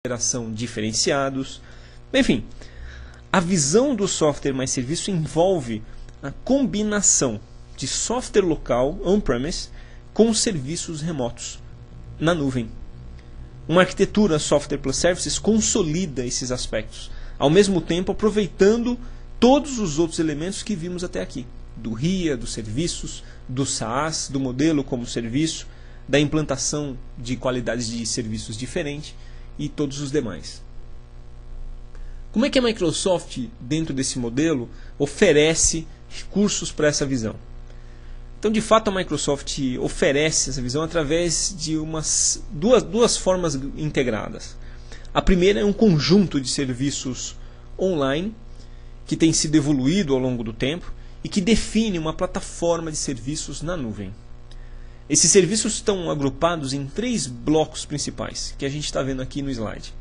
operação diferenciados. Enfim, a visão do software mais serviço envolve a combinação de software local, on-premise, com serviços remotos, na nuvem. Uma arquitetura software plus services consolida esses aspectos, ao mesmo tempo aproveitando todos os outros elementos que vimos até aqui, do RIA, dos serviços, do SaaS, do modelo como serviço, da implantação de qualidades de serviços diferentes e todos os demais. Como é que a Microsoft, dentro desse modelo, oferece recursos para essa visão? Então, de fato, a Microsoft oferece essa visão através de duas formas integradas. A primeira é um conjunto de serviços online que tem sido evoluído ao longo do tempo e que define uma plataforma de serviços na nuvem. Esses serviços estão agrupados em 3 blocos principais, que a gente está vendo aqui no slide.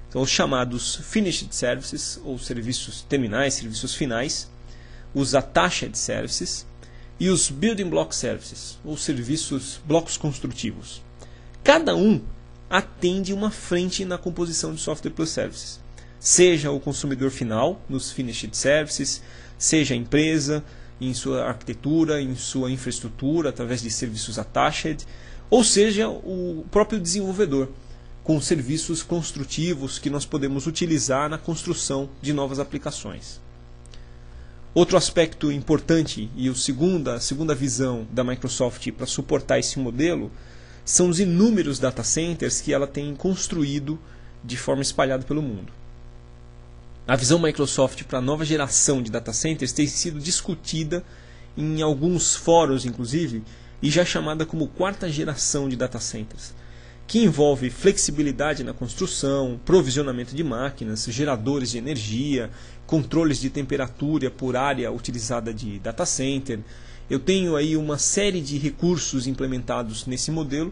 São os chamados Finished Services, ou serviços terminais, serviços finais, os Attached Services e os Building Block Services, ou serviços blocos construtivos. Cada um atende uma frente na composição de Software Plus Services. Seja o consumidor final, nos Finished Services, seja a empresa, em sua arquitetura, em sua infraestrutura, através de serviços attached, ou seja, o próprio desenvolvedor, com serviços construtivos que nós podemos utilizar na construção de novas aplicações. Outro aspecto importante e a segunda visão da Microsoft para suportar esse modelo são os inúmeros data centers que ela tem construído de forma espalhada pelo mundo. A visão Microsoft para a nova geração de data centers tem sido discutida em alguns fóruns, inclusive, e já chamada como 4ª geração de data centers, que envolve flexibilidade na construção, provisionamento de máquinas, geradores de energia, controles de temperatura por área utilizada de data center. Eu tenho aí uma série de recursos implementados nesse modelo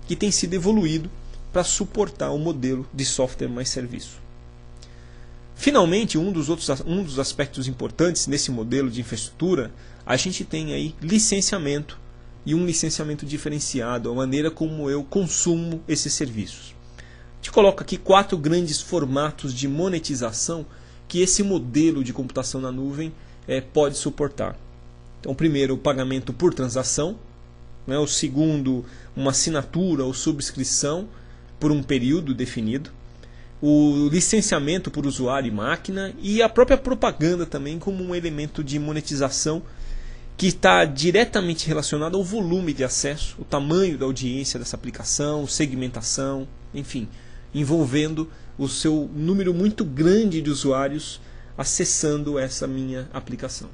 que tem sido evoluído para suportar o modelo de software mais serviço. Finalmente, um dos aspectos importantes nesse modelo de infraestrutura, a gente tem aí licenciamento e um licenciamento diferenciado, a maneira como eu consumo esses serviços. Te coloco aqui 4 grandes formatos de monetização que esse modelo de computação na nuvem pode suportar. Então, primeiro, o pagamento por transação, né? O segundo, uma assinatura ou subscrição por um período definido. O licenciamento por usuário e máquina e a própria propaganda também como um elemento de monetização que está diretamente relacionado ao volume de acesso, o tamanho da audiência dessa aplicação, segmentação, enfim, envolvendo o seu número muito grande de usuários acessando essa minha aplicação.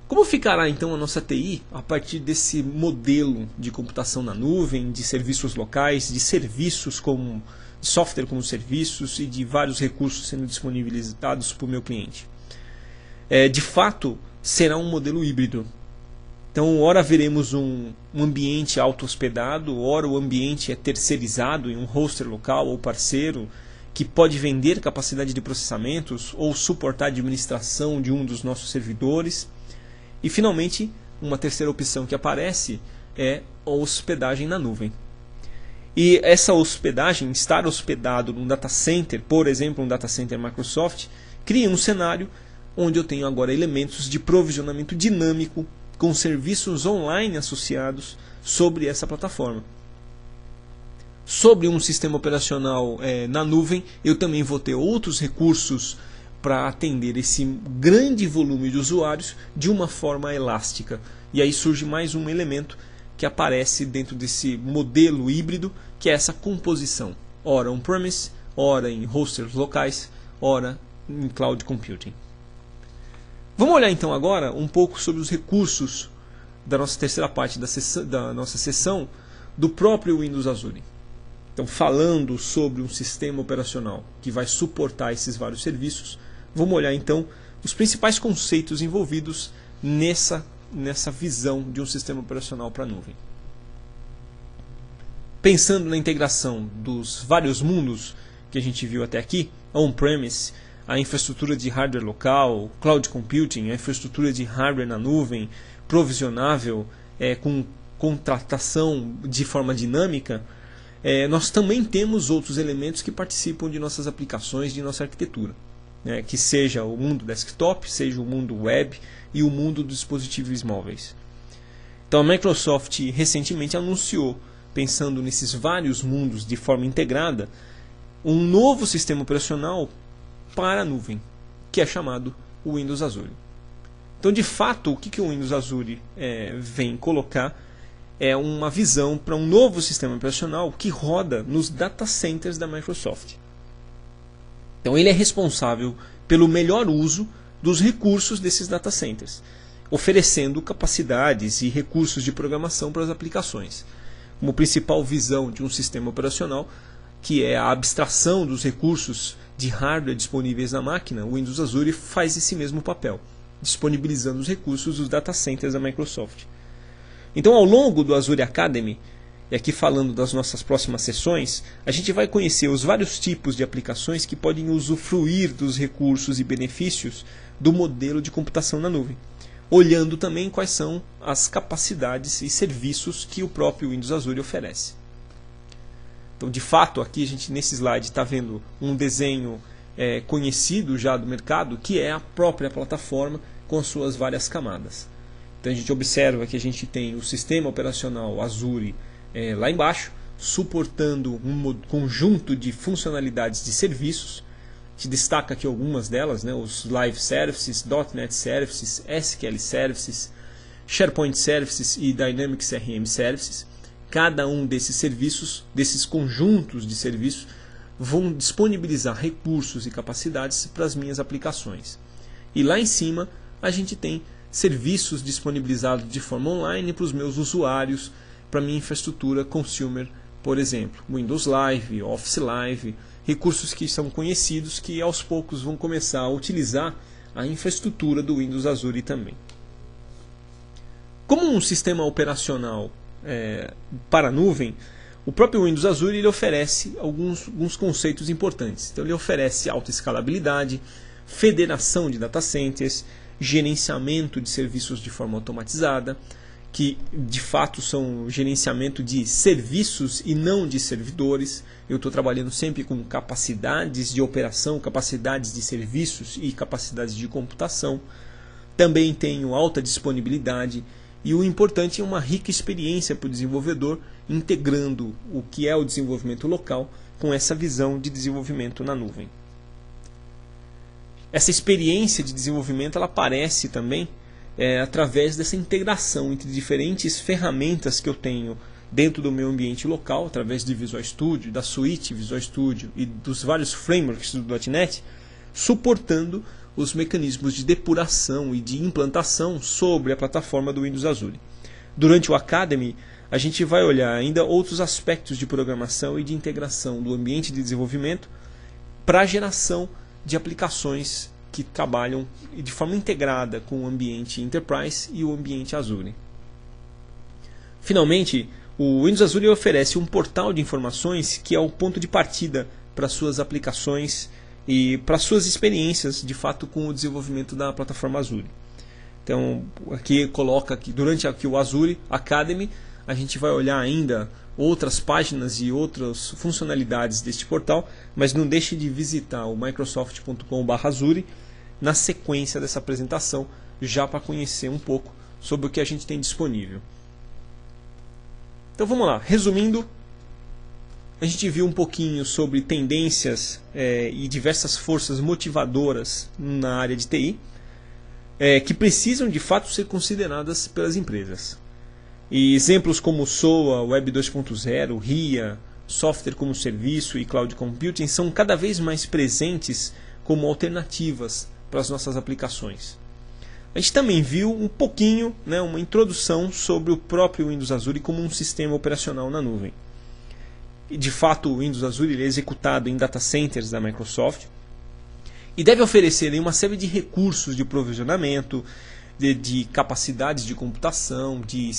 Como ficará então a nossa TI a partir desse modelo de computação na nuvem, de serviços locais, de serviços como software como serviços e de vários recursos sendo disponibilizados para o meu cliente? De fato, será um modelo híbrido. Então, ora veremos um ambiente auto-hospedado, ora o ambiente é terceirizado em um hoster local ou parceiro que pode vender capacidade de processamentos ou suportar a administração de um dos nossos servidores. E, finalmente, uma terceira opção que aparece é a hospedagem na nuvem. E essa hospedagem, estar hospedado num data center, por exemplo, um data center Microsoft, cria um cenário onde eu tenho agora elementos de provisionamento dinâmico com serviços online associados sobre essa plataforma. Sobre um sistema operacional na nuvem, eu também vou ter outros recursos para atender esse grande volume de usuários de uma forma elástica. E aí surge mais um elemento que aparece dentro desse modelo híbrido, que é essa composição. Ora on-premise, ora em hosters locais, ora em cloud computing. Vamos olhar então agora um pouco sobre os recursos da nossa terceira parte da nossa sessão do próprio Windows Azure. Então, falando sobre um sistema operacional que vai suportar esses vários serviços, vamos olhar então os principais conceitos envolvidos nessa visão de um sistema operacional para a nuvem. Pensando na integração dos vários mundos que a gente viu até aqui, on-premise, a infraestrutura de hardware local, cloud computing, a infraestrutura de hardware na nuvem, provisionável, com contratação de forma dinâmica, nós também temos outros elementos que participam de nossas aplicações, de nossa arquitetura, né? Que seja o mundo desktop, seja o mundo web e o mundo dos dispositivos móveis. Então a Microsoft recentemente anunciou, pensando nesses vários mundos de forma integrada, um novo sistema operacional para a nuvem, que é chamado Windows Azure. Então, de fato, o que o Windows Azure vem colocar é uma visão para um novo sistema operacional que roda nos data centers da Microsoft. Então, ele é responsável pelo melhor uso dos recursos desses data centers, oferecendo capacidades e recursos de programação para as aplicações, como principal visão de um sistema operacional, que é a abstração dos recursos de hardware disponíveis na máquina. O Windows Azure faz esse mesmo papel, disponibilizando os recursos dos data centers da Microsoft. Então, ao longo do Azure Academy, e aqui falando das nossas próximas sessões, a gente vai conhecer os vários tipos de aplicações que podem usufruir dos recursos e benefícios do modelo de computação na nuvem, olhando também quais são as capacidades e serviços que o próprio Windows Azure oferece. Então, de fato, aqui a gente nesse slide está vendo um desenho conhecido já do mercado, que é a própria plataforma com as suas várias camadas. Então a gente observa que a gente tem o sistema operacional Azure lá embaixo, suportando um conjunto de funcionalidades de serviços. A gente destaca aqui algumas delas, né? Os Live Services, .NET Services, SQL Services, SharePoint Services e Dynamics CRM Services. Cada um desses serviços, desses conjuntos de serviços, vão disponibilizar recursos e capacidades para as minhas aplicações. E lá em cima a gente tem serviços disponibilizados de forma online para os meus usuários, para a minha infraestrutura consumer, por exemplo, Windows Live, Office Live, recursos que são conhecidos, que aos poucos vão começar a utilizar a infraestrutura do Windows Azure também. Como um sistema operacional para a nuvem, o próprio Windows Azure ele oferece alguns conceitos importantes. Então, ele oferece alta escalabilidade, federação de data centers, gerenciamento de serviços de forma automatizada, que de fato são gerenciamento de serviços e não de servidores. Eu estou trabalhando sempre com capacidades de operação, capacidades de serviços e capacidades de computação. Também tenho alta disponibilidade e o importante é uma rica experiência para o desenvolvedor, integrando o que é o desenvolvimento local com essa visão de desenvolvimento na nuvem. Essa experiência de desenvolvimento ela aparece também através dessa integração entre diferentes ferramentas que eu tenho dentro do meu ambiente local, através de Visual Studio, da suíte Visual Studio e dos vários frameworks do .NET, suportando os mecanismos de depuração e de implantação sobre a plataforma do Windows Azure. Durante o Academy, a gente vai olhar ainda outros aspectos de programação e de integração do ambiente de desenvolvimento para a geração de aplicações que trabalham de forma integrada com o ambiente Enterprise e o ambiente Azure. Finalmente, o Windows Azure oferece um portal de informações que é o ponto de partida para suas aplicações e para suas experiências de fato com o desenvolvimento da plataforma Azure. Então, aqui coloca que durante o Azure Academy a gente vai olhar ainda outras páginas e outras funcionalidades deste portal, mas não deixe de visitar o microsoft.com/azure na sequência dessa apresentação, já para conhecer um pouco sobre o que a gente tem disponível. Então vamos lá, resumindo, a gente viu um pouquinho sobre tendências e diversas forças motivadoras na área de TI, que precisam de fato ser consideradas pelas empresas. E exemplos como SOA, Web 2.0, RIA, software como serviço e cloud computing são cada vez mais presentes como alternativas para as nossas aplicações. A gente também viu um pouquinho, uma introdução sobre o próprio Windows Azure como um sistema operacional na nuvem. E de fato o Windows Azure ele é executado em data centers da Microsoft e deve oferecer uma série de recursos de provisionamento, de capacidades de computação, de